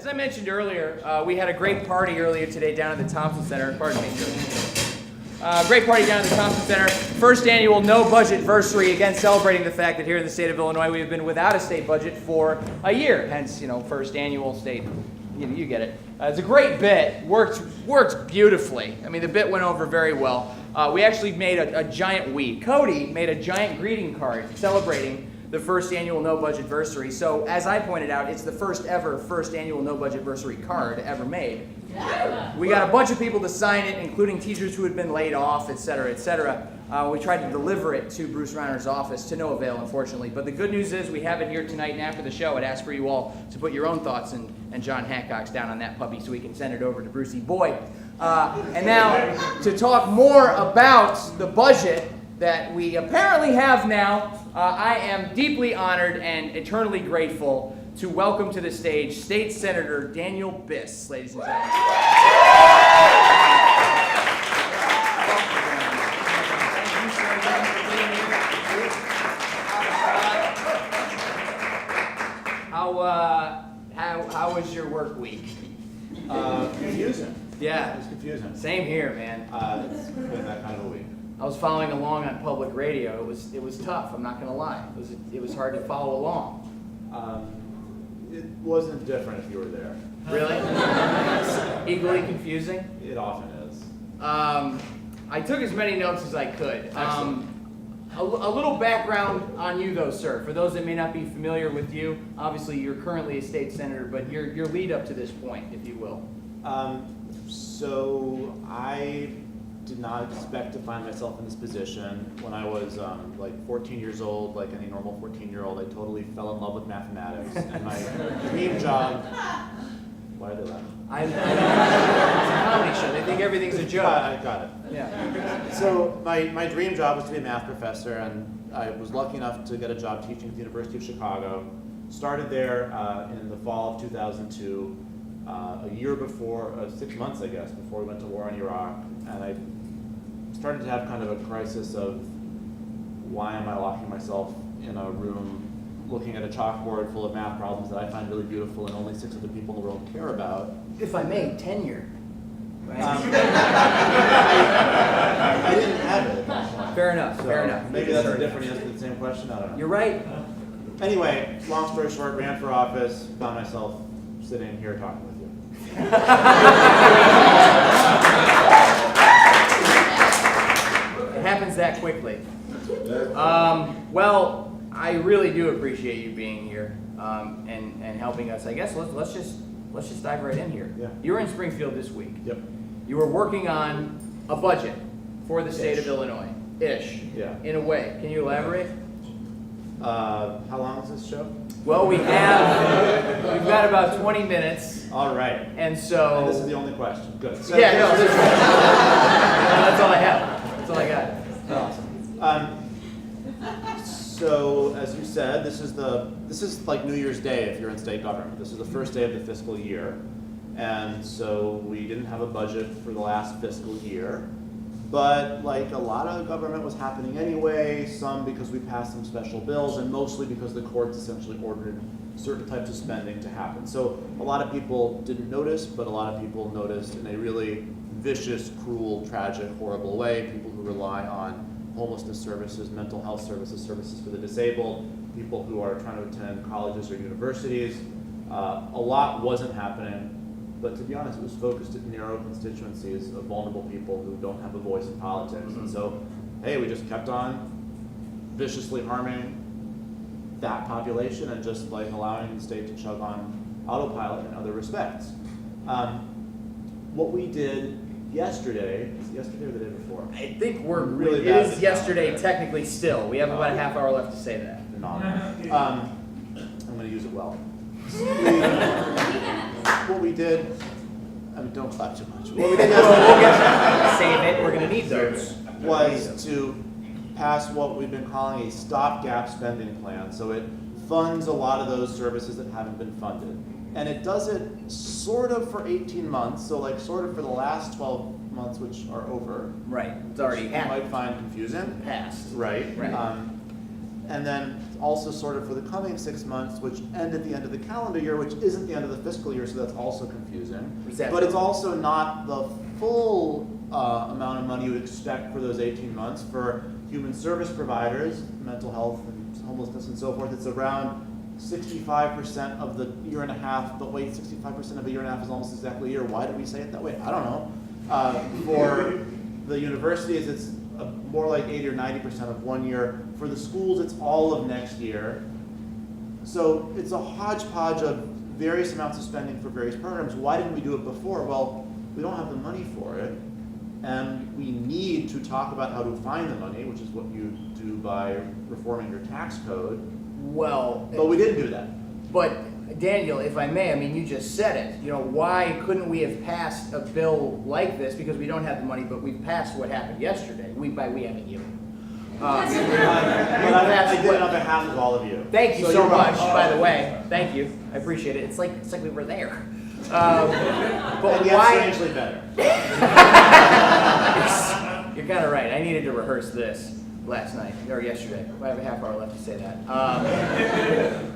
As I mentioned earlier, we had a great party earlier today down at the Thompson Center. Pardon me, sir. Great party down at the Thompson Center. First annual no-budget-versary, again celebrating the fact that here in the state of Illinois we have been without a state budget for a year. Hence, first annual state. You get it. It's a great bit. Worked beautifully. I mean, the bit went over very well. We actually made Cody made a giant greeting card celebrating the first annual no-budget-versary. So, as I pointed out, it's the first annual no-budget-versary card ever made. Yeah. We got a bunch of people to sign it, including teachers who had been laid off, et cetera, et cetera. We tried to deliver it to Bruce Reiner's office, to no avail, unfortunately. But the good news is we have it here tonight, and after the show, I'd ask for you all to put your own thoughts and John Hancock's down on that puppy so we can send it over to Brucey Boy. And now, to talk more about the budget that we apparently have now, I am deeply honored and eternally grateful to welcome to the stage State Senator Daniel Biss, ladies and gentlemen. How was your work week? Confusing. Yeah. It was confusing. Same here, man. It's been that kind of a week. I was following along on public radio. It was tough. I'm not going to lie. It was hard to follow along. It wasn't different if you were there. Really? Equally confusing? It often is. I took as many notes as I could. A little background on you, though, sir. For those that may not be familiar with you, obviously you're currently a state senator, but your lead up to this point, if you will. So I did not expect to find myself in this position. When I was like 14 years old, like any normal 14-year-old, I totally fell in love with mathematics. And my dream job... Why are they laughing? It's a comedy show. They think everything's a joke. I got it. Yeah. So my dream job was to be a math professor, and I was lucky enough to get a job teaching at the University of Chicago. Started there in the fall of 2002, a year before, 6 months I guess, before we went to war in Iraq, and I started to have kind of a crisis of why am I locking myself in a room looking at a chalkboard full of math problems that I find really beautiful and only 6 other people in the world care about. If I may, tenure. Right? I didn't have it at that point. Fair enough, So fair enough. maybe that's a different answer to the same question, I don't know. You're right. Anyway, long story short, ran for office, found myself sitting here talking with you. It happens that quickly. Well, I really do appreciate you being here and helping us. I guess let's just dive right in here. Yeah. You were in Springfield this week. Yep. You were working on a budget for the state of Illinois. Ish. Yeah. In a way. Can you elaborate? How long is this show? Well, we've got about 20 minutes. All right. And so... And this is the only question. Good. So Yeah, no, that's all I have. That's all I got. Awesome. So, as you said, this is like New Year's Day if you're in state government. This is the first day of the fiscal year. And so we didn't have a budget for the last fiscal year. But like a lot of government was happening anyway, some because we passed some special bills, and mostly because the courts essentially ordered certain types of spending to happen. So a lot of people didn't notice, but a lot of people noticed in a really vicious, cruel, tragic, horrible way. People who rely on homelessness services, mental health services, services for the disabled, people who are trying to attend colleges or universities. A lot wasn't happening. But to be honest, it was focused at narrow constituencies of vulnerable people who don't have a voice in politics. And so, hey, we just kept on viciously harming that population and just like allowing the state to chug on autopilot in other respects. What we did yesterday, is it yesterday or the day before? I think we're really it bad is at yesterday that. Technically still. We have about a half hour left to say that. Phenomenal. I'm going to use it well. What we did, I mean, don't clap too much. What we did Save it. We're going to need those. was to pass what we've been calling a stopgap spending plan. So it funds a lot of those services that haven't been funded. And it does it sort of for 18 months, so like sort of for the last 12 months, which are over. Right. It's already You happened. might find confusing. Passed. Right. Right. And then also sort of for the coming 6 months, which end at the end of the calendar year, which isn't the end of the fiscal year, so that's also confusing. But it's also not the full amount of money you would expect for those 18 months. For human service providers, mental health and homelessness and so forth, it's around 65% of the year and a half, but wait, 65% of a year and a half is almost exactly a year. Why did we say it that way? I don't know. For the universities, it's more like 80 or 90% of 1 year. For the schools, it's all of next year. So it's a hodgepodge of various amounts of spending for various programs. Why didn't we do it before? Well, we don't have the money for it, and we need to talk about how to find the money, which is what you do by reforming your tax code. Well, but we didn't do that. But Daniel, if I may, I mean, you just said it. You know, why couldn't we have passed a bill like this? Because we don't have the money, but we've passed what happened yesterday. We haven't you. I did it on behalf of all of you. Thank you so much, by the way. Thank you. I appreciate it. It's like we were there. But and yet why? strangely better. You're kind of right. I needed to rehearse this last night or yesterday. I have a half hour left to say that.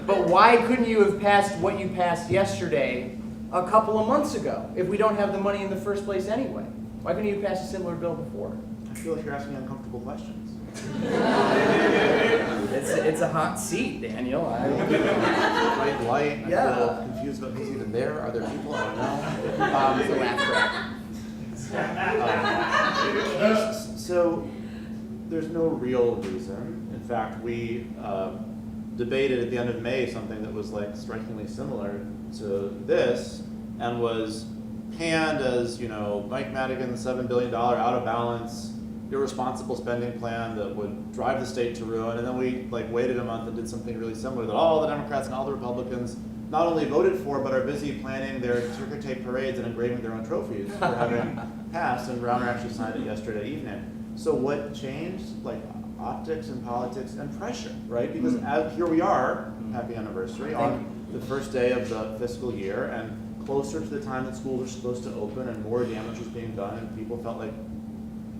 But why couldn't you have passed what you passed yesterday a couple of months ago if we don't have the money in the first place anyway? Why couldn't you pass a similar bill before? I feel like you're asking uncomfortable questions. It's a hot seat, Daniel. Bright light. Yeah. I'm a little confused about who's even there. Are there people? I don't know. It's a laugh track. So there's no real reason. In fact, we debated at the end of May something that was like strikingly similar to this, and was panned as, you know, Mike Madigan's $7 billion out of balance, irresponsible spending plan that would drive the state to ruin. And then we like waited a month and did something really similar that all the Democrats and all the Republicans not only voted for, but are busy planning their ticker tape parades and engraving their own trophies for having passed. And Browner actually signed it yesterday evening. So what changed? Like optics and politics and pressure, right? Because here we are, happy anniversary, on the first day of the fiscal year, and closer to the time that schools are supposed to open, and more damage was being done, and people felt like,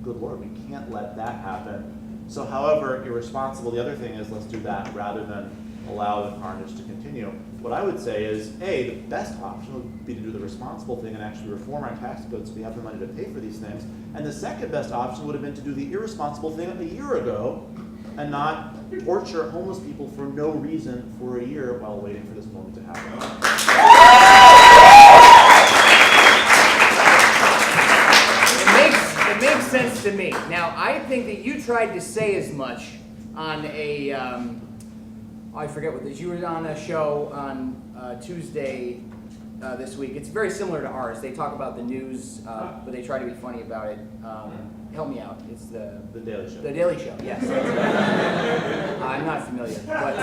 good Lord, we can't let that happen. So however irresponsible the other thing is, let's do that rather than allow the carnage to continue. What I would say is, A, the best option would be to do the responsible thing and actually reform our tax code so we have the money to pay for these things. And the second best option would have been to do the irresponsible thing a year ago and not torture homeless people for no reason for a year while waiting for this moment to happen. It makes sense to me. Now, I think that you tried to say as much on a, I forget what this, you were on a show on Tuesday this week. It's very similar to ours. They talk about the news, but they try to be funny about it. Help me out. It's the Daily Show. The Daily Show, yes. I'm not familiar, but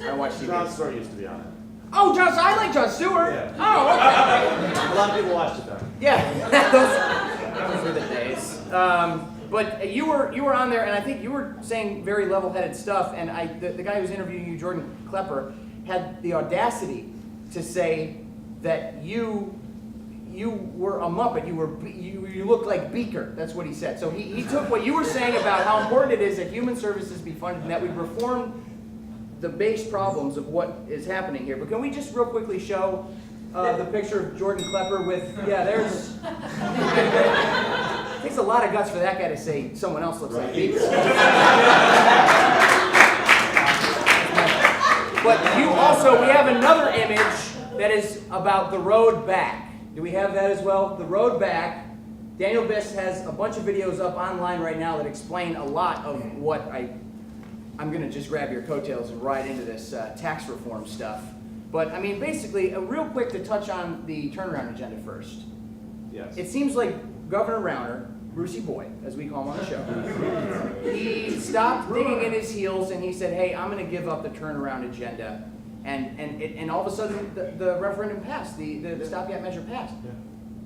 I watch TV. Jon Stewart used to be on it. Oh, Jon, I like Jon Stewart. Yeah. Oh, okay. A lot of people watched it though. Yeah, those were the days. But you were on there, and I think you were saying very level-headed stuff. And the guy who was interviewing you, Jordan Klepper, had the audacity to say that you were a Muppet. You looked like Beaker. That's what he said. So he took what you were saying about how important it is that human services be funded and that we reform the base problems of what is happening here. But can we just real quickly show the picture of Jordan Klepper with, there's, it takes a lot of guts for that guy to say someone else looks like Beaker. But we have another image that is about the road back. Do we have that as well? The road back. Daniel Biss has a bunch of videos up online right now that explain a lot of what I'm going to just grab your coattails and ride into this tax reform stuff. But, I mean, basically, real quick to touch on the turnaround agenda first. Yes. It seems like Governor Rauner, Brucey Boy, as we call him on the show, he stopped digging in his heels and he said, hey, I'm going to give up the turnaround agenda. And all of a sudden, the referendum passed, the stopgap measure passed. Yeah.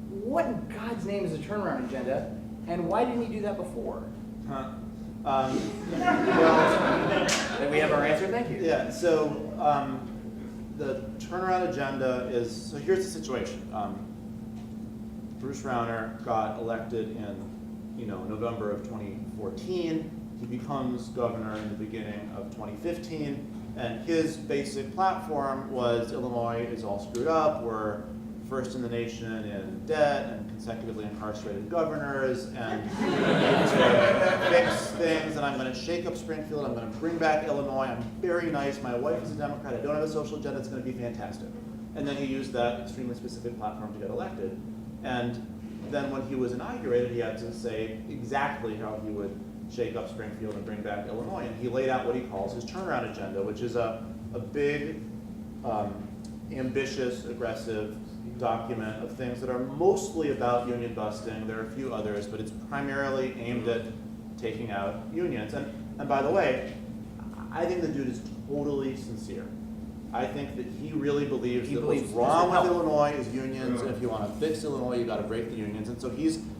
What in God's name is a turnaround agenda, and why didn't he do that before? Well, Then we have our answer, thank you. yeah, so the turnaround agenda is, so here's the situation. Bruce Rauner got elected in November of 2014. He becomes governor in the beginning of 2015, and his basic platform was Illinois is all screwed up, we're first in the nation in debt and consecutively incarcerated governors, and we need to fix things, and I'm going to shake up Springfield, I'm going to bring back Illinois, I'm very nice, my wife is a Democrat, I don't have a social agenda, it's going to be fantastic. And then he used that extremely specific platform to get elected. And then when he was inaugurated, he had to say exactly how he would shake up Springfield and bring back Illinois. And he laid out what he calls his turnaround agenda, which is a big, ambitious, aggressive document of things that are mostly about union busting. There are a few others, but it's primarily aimed at taking out unions. And by the way, I think the dude is totally sincere. I think that he really believes that what's wrong with Illinois is unions, and if you want to fix Illinois, you got to break the unions. And so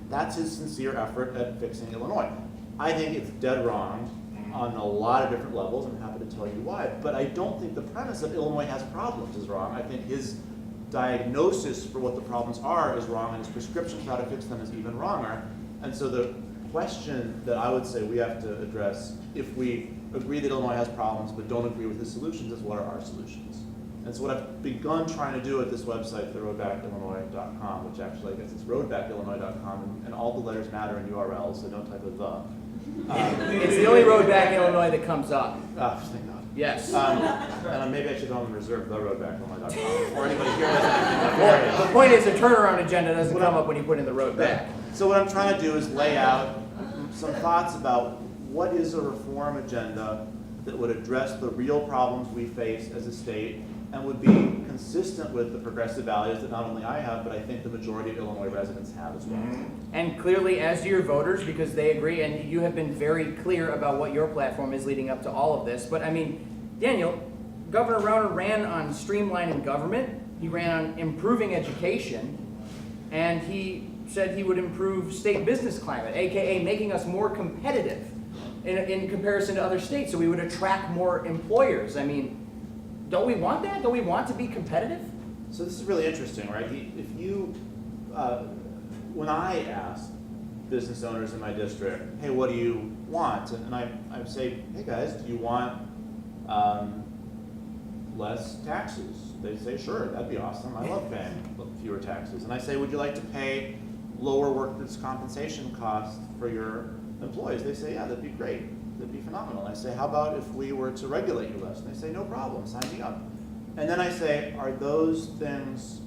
that's his sincere effort at fixing Illinois. I think it's dead wrong on a lot of different levels. I'm happy to tell you why. But I don't think the premise that Illinois has problems is wrong. I think his diagnosis for what the problems are is wrong, and his prescription for how to fix them is even wronger. And so the question that I would say we have to address, if we agree that Illinois has problems but don't agree with his solutions, is what are our solutions? And so what I've begun trying to do at this website, the roadbackillinois.com, which actually I guess it's roadbackillinois.com, and all the letters matter in URLs, so don't type a the. It's the only road back Illinois that comes up. Thank God. Yes. And maybe I should go and reserve the roadbackillinois.com for anybody here that's the point is the turnaround agenda doesn't come up when you put in the road back. So what I'm trying to do is lay out some thoughts about what is a reform agenda that would address the real problems we face as a state and would be consistent with the progressive values that not only I have, but I think the majority of Illinois residents have as well. And clearly, as do your voters, because they agree, and you have been very clear about what your platform is leading up to all of this. But I mean, Daniel, Governor Rauner ran on streamlining government, he ran on improving education, and he said he would improve state business climate, aka making us more competitive in comparison to other states, so we would attract more employers. I mean, don't we want that? Don't we want to be competitive? So this is really interesting, right? When I ask business owners in my district, hey, what do you want? And I say, hey guys, do you want less taxes? They say, sure, that'd be awesome. I love paying fewer taxes. And I say, would you like to pay lower workers' compensation costs for your employees? They say, yeah, that'd be great. That'd be phenomenal. I say, how about if we were to regulate you less? And they say, no problem, sign me up. And then I say, are those things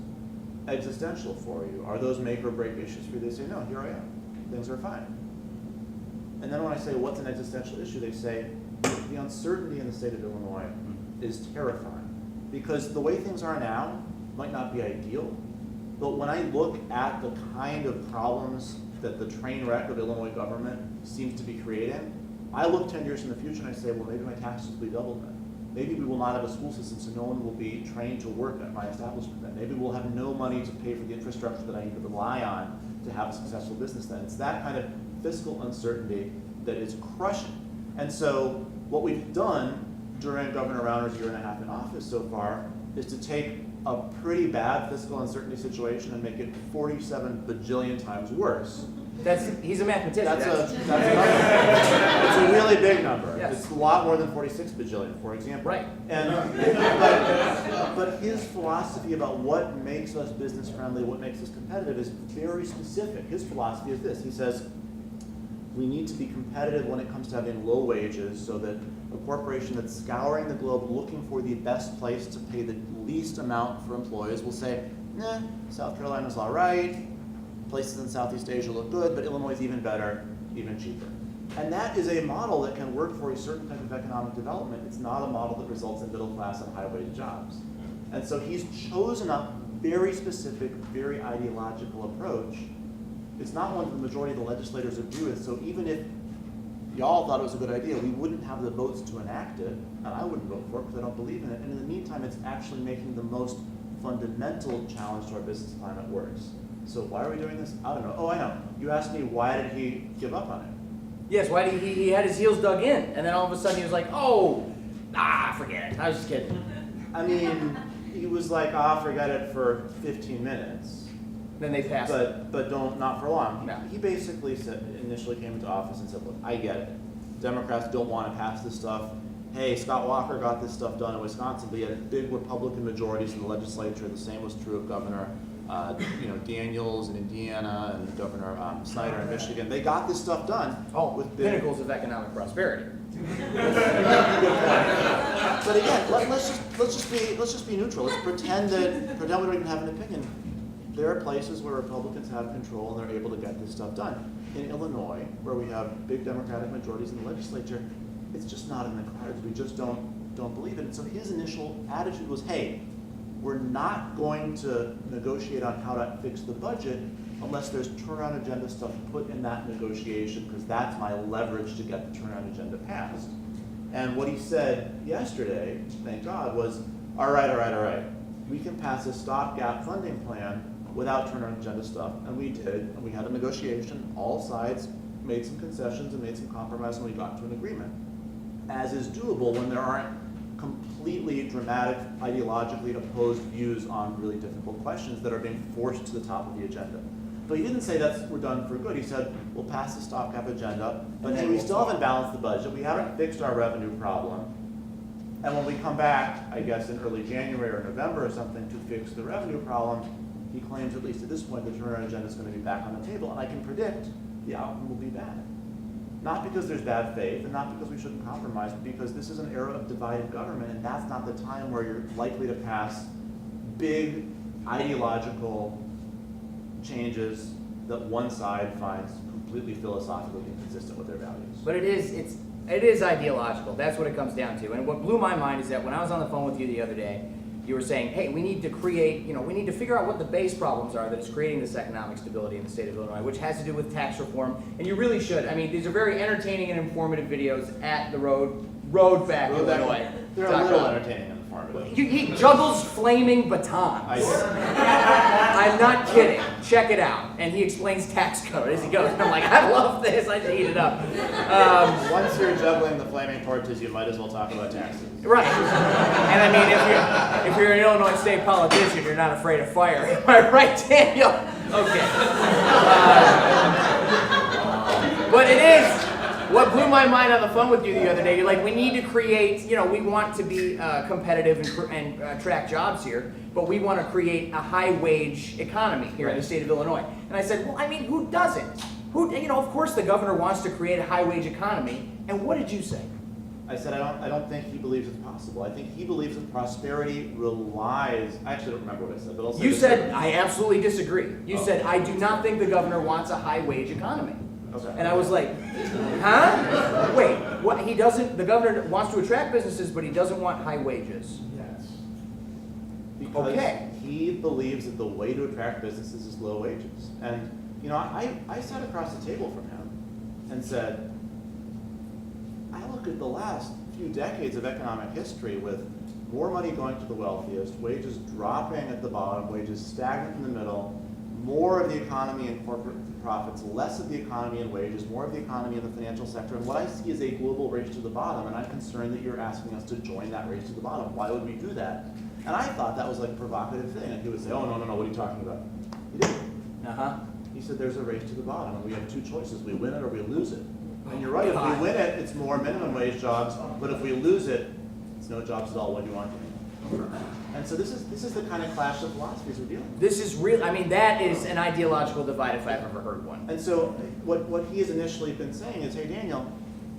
existential for you? Are those make or break issues for you? They say, no, here I am. Things are fine. And then when I say, what's an existential issue? They say, the uncertainty in the state of Illinois is terrifying. Because the way things are now might not be ideal, but when I look at the kind of problems that the train wreck of Illinois government seems to be creating, I look 10 years in the future and I say, well, maybe my taxes will be doubled then. Maybe we will not have a school system, so no one will be trained to work at my establishment then. Maybe we'll have no money to pay for the infrastructure that I need to rely on to have a successful business then. It's that kind of fiscal uncertainty that is crushing. And so what we've done during Governor Rauner's year and a half in office so far is to take a pretty bad fiscal uncertainty situation and make it 47 bajillion times worse. He's a mathematician. That's a number. It's a really big number. Yes. It's a lot more than 46 bajillion, for example. Right. And but his philosophy about what makes us business friendly, what makes us competitive, is very specific. His philosophy is this. He says, we need to be competitive when it comes to having low wages, so that a corporation that's scouring the globe looking for the best place to pay the least amount for employees will say, nah, South Carolina's all right, places in Southeast Asia look good, but Illinois is even better, even cheaper. And that is a model that can work for a certain type of economic development. It's not a model that results in middle class and high wage jobs. And so he's chosen a very specific, very ideological approach. It's not one that the majority of the legislators agree with, so even if y'all thought it was a good idea, we wouldn't have the votes to enact it, and I wouldn't vote for it because I don't believe in it. And in the meantime, it's actually making the most fundamental challenge to our business climate worse. So why are we doing this? I don't know. Oh, I know. You asked me, why did he give up on it? Yes, why did he had his heels dug in, and then all of a sudden he was like, forget it. I was just kidding. I mean, he was like, forget it for 15 minutes. Then they passed it. But not for long. No. He basically said, initially came into office and said, look, I get it. Democrats don't want to pass this stuff. Hey, Scott Walker got this stuff done in Wisconsin, but he had big Republican majorities in the legislature. The same was true of Governor Daniels in Indiana and Governor Snyder in Michigan. They got this stuff done. With pinnacles of economic prosperity. But again, let's just be neutral. Let's pretend we don't even have an opinion. There are places where Republicans have control and they're able to get this stuff done. In Illinois, where we have big Democratic majorities in the legislature, it's just not in the cards. We just don't believe it. And so his initial attitude was, hey, we're not going to negotiate on how to fix the budget unless there's turnaround agenda stuff put in that negotiation, because that's my leverage to get the turnaround agenda passed. And what he said yesterday, thank God, was, all right. We can pass a stopgap funding plan without turnaround agenda stuff. And we did, and we had a negotiation. All sides made some concessions and made some compromise, and we got to an agreement. As is doable when there aren't completely dramatic, ideologically opposed views on really difficult questions that are being forced to the top of the agenda. But he didn't say we're done for good. He said, we'll pass the stopgap agenda, but hey, we still haven't balanced the budget. We haven't fixed our revenue problem. And when we come back, I guess in early January or November or something, to fix the revenue problem, he claims, at least at this point, the turnaround agenda is going to be back on the table. And I can predict the outcome will be bad. Not because there's bad faith, and not because we shouldn't compromise, but because this is an era of divided government, and that's not the time where you're likely to pass big ideological changes that one side finds completely philosophically inconsistent with their values. But it is ideological. That's what it comes down to. And what blew my mind is that when I was on the phone with you the other day, you were saying, hey, we need to create, we need to figure out what the base problems are that is creating this economic stability in the state of Illinois, which has to do with tax reform. And you really should. I mean, these are very entertaining and informative videos at the Roadback Illinois. They're a little entertaining and informative. He juggles flaming batons. I'm not kidding. Check it out. And he explains tax code as he goes. And I'm like, I love this. I should eat it up. Once you're juggling the flaming torches, you might as well talk about taxes. Right. And I mean, if you're an Illinois state politician, you're not afraid of fire. Am I right, Daniel? Okay. But it is. What blew my mind on the phone with you the other day, you're like, we need to create, we want to be competitive and attract jobs here, but we want to create a high-wage economy here in the state of Illinois. And I said, well, I mean, who doesn't? Of course the governor wants to create a high-wage economy. And what did you say? I said, I don't think he believes it's possible. I think he believes that prosperity relies, I actually don't remember what I said, but I'll say You said, I absolutely disagree. You said, I do not think the governor wants a high-wage economy. Okay. And I was like, huh? Wait, what? He doesn't, the governor wants to attract businesses, but he doesn't want high wages. Yes. Because he believes that the way to attract businesses is low wages. And, I sat across the table from him and said, I look at the last few decades of economic history with more money going to the wealthiest, wages dropping at the bottom, wages stagnant in the middle, more of the economy in corporate profits, less of the economy in wages, more of the economy in the financial sector. And what I see is a global race to the bottom, and I'm concerned that you're asking us to join that race to the bottom. Why would we do that? And I thought that was like a provocative thing. And he would say, oh, no, what are you talking about? He didn't. He said there's a race to the bottom, and we have two choices. We win it or we lose it. And you're right, if we win it, it's more minimum wage jobs, but if we lose it, it's no jobs at all. What do you want? And so this is the kind of clash of philosophies we're dealing with. This is real. I mean, that is an ideological divide if I've ever heard one. And so what he has initially been saying is, hey, Daniel,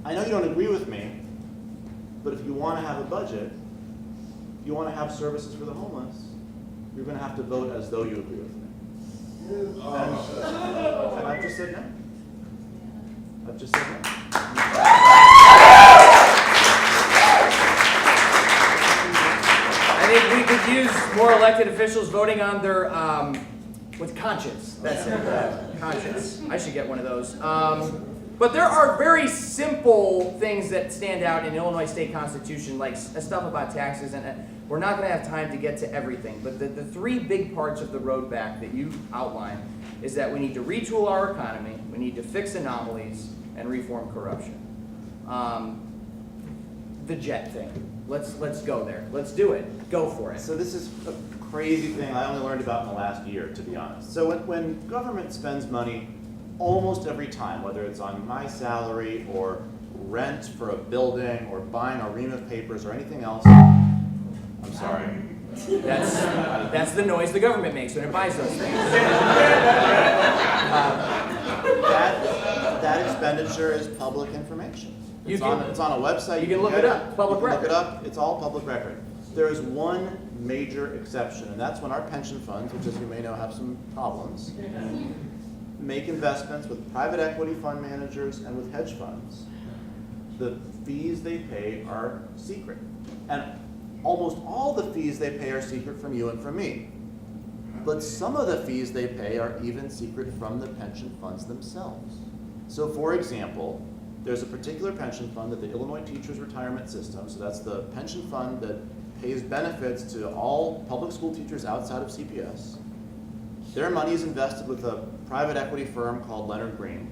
I know you don't agree with me, but if you want to have a budget, if you want to have services for the homeless, you're going to have to vote as though you agree with me. And I've just said no. I've just said no. I think we could use more elected officials voting on their, with conscience. That's it. Conscience. I should get one of those. But there are very simple things that stand out in Illinois state constitution, like stuff about taxes, and we're not going to have time to get to everything. But the three big parts of the road back that you outlined is that we need to retool our economy, we need to fix anomalies, and reform corruption. The jet thing. Let's go there. Let's do it. Go for it. So this is a crazy thing I only learned about in the last year, to be honest. So when government spends money almost every time, whether it's on my salary or rent for a building or buying a ream of papers or anything else. I'm sorry. That's the noise the government makes when it buys those things. That expenditure is public information. It's on a website. You can look it up. Public record. Look it up. It's all public record. There is one major exception, and that's when our pension funds, which as you may know have some problems, make investments with private equity fund managers and with hedge funds. The fees they pay are secret. And almost all the fees they pay are secret from you and from me. But some of the fees they pay are even secret from the pension funds themselves. So for example, there's a particular pension fund that the Illinois Teachers Retirement System, so that's the pension fund that pays benefits to all public school teachers outside of CPS. Their money is invested with a private equity firm called Leonard Green.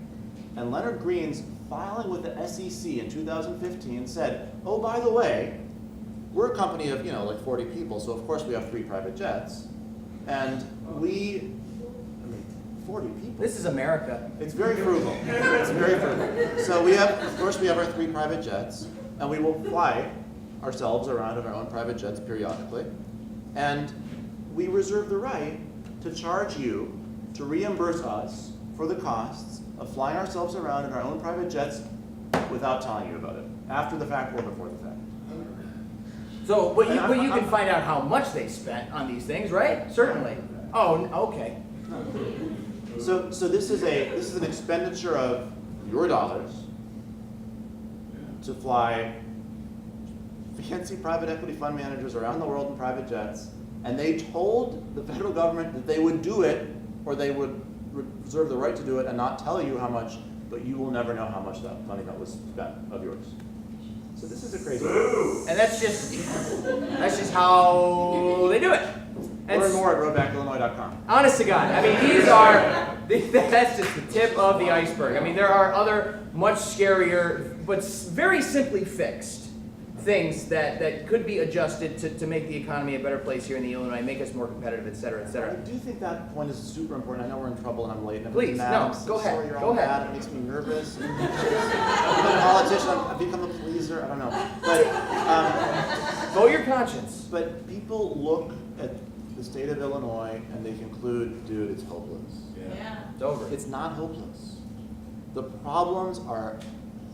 And Leonard Green's filing with the SEC in 2015 said, oh, by the way, we're a company of, like 40 people, so of course we have 3 private jets. And 40 people. This is America. It's very frugal. It's very frugal. So we have our 3 private jets, and we will fly ourselves around in our own private jets periodically. And we reserve the right to charge you to reimburse us for the costs of flying ourselves around in our own private jets without telling you about it, after the fact or before the fact. So, but you can find out how much they spent on these things, right? Certainly. Oh, okay. So this is an expenditure of your dollars to fly fancy private equity fund managers around the world in private jets, and they told the federal government that they would do it, or they would reserve the right to do it and not tell you how much, but you will never know how much that money that was spent of yours. So this is a crazy thing. And that's just how they do it. Learn more at roadbackillinois.com. Honest to God, I mean, that's just the tip of the iceberg. I mean, there are other much scarier, but very simply fixed things that could be adjusted to make the economy a better place here in the Illinois, make us more competitive, et cetera, et cetera. I do think that point is super important. I know we're in trouble and I'm late. And Please, mad. no, go ahead. Sorry, you're go all ahead. mad. It makes me nervous. I'm a politician. I've become a pleaser. I don't know. But Go your conscience. But people look at the state of Illinois and they conclude, dude, it's hopeless. Yeah. It's over. It's not hopeless. The problems are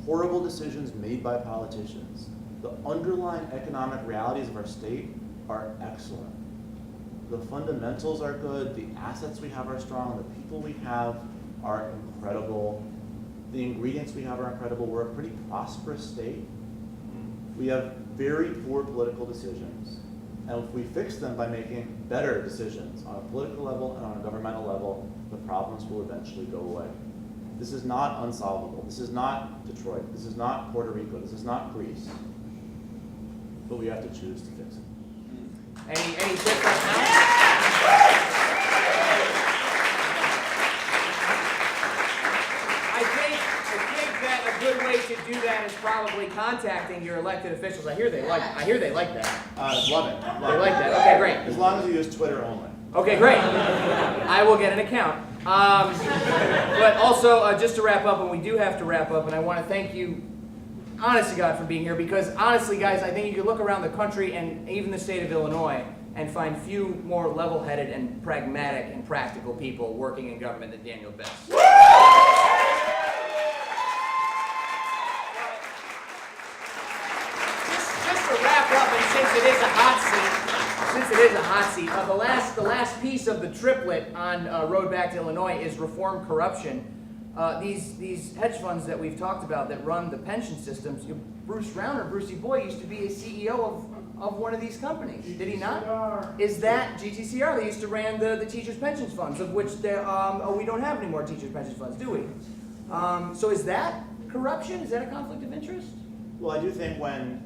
horrible decisions made by politicians. The underlying economic realities of our state are excellent. The fundamentals are good, the assets we have are strong, the people we have are incredible, the ingredients we have are incredible. We're a pretty prosperous state. We have very poor political decisions. And if we fix them by making better decisions on a political level and on a governmental level, the problems will eventually go away. This is not unsolvable. This is not Detroit. This is not Puerto Rico. This is not Greece. But we have to choose to fix it. Any tips right now? I think that a good way to do that is probably contacting your elected officials. I hear they like that. Love it. They like that. Okay, great. As long as you use Twitter only. Okay, great. I will get an account. But also, just to wrap up, and we do have to wrap up, and I want to thank you, honest to God, for being here, because honestly, guys, I think you could look around the country and even the state of Illinois and find few more level-headed and pragmatic and practical people working in government than Daniel Biss. Just to wrap up, and since it is a hot seat, the last piece of the triplet on Road Back to Illinois is reform corruption. These hedge funds that we've talked about that run the pension systems, Bruce Rauner, Brucey Boy, used to be a CEO of one of these companies. Did he not? Is that GTCR? They used to run the teachers' pensions funds, of which we don't have any more teachers' pension funds, do we? So is that corruption? Is that a conflict of interest? Well, I do think when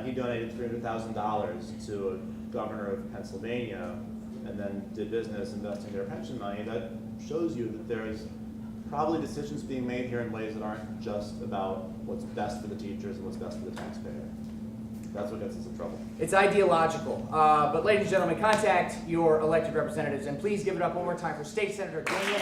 he donated $300,000 to a governor of Pennsylvania and then did business investing their pension money, that shows you that there's probably decisions being made here in ways that aren't just about what's best for the teachers and what's best for the taxpayer. That's what gets us in trouble. It's ideological. But ladies and gentlemen, contact your elected representatives, and please give it up one more time for State Senator Daniel.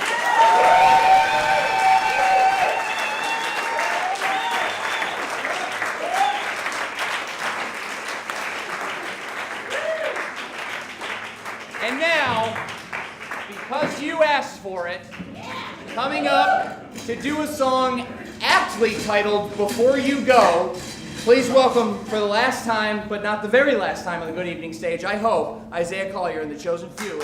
And now, because you asked for it, coming up to do a song aptly titled Before You Go, please welcome for the last time, but not the very last time on the Good Evening stage, I hope, Isaiah Collier and the Chosen Few.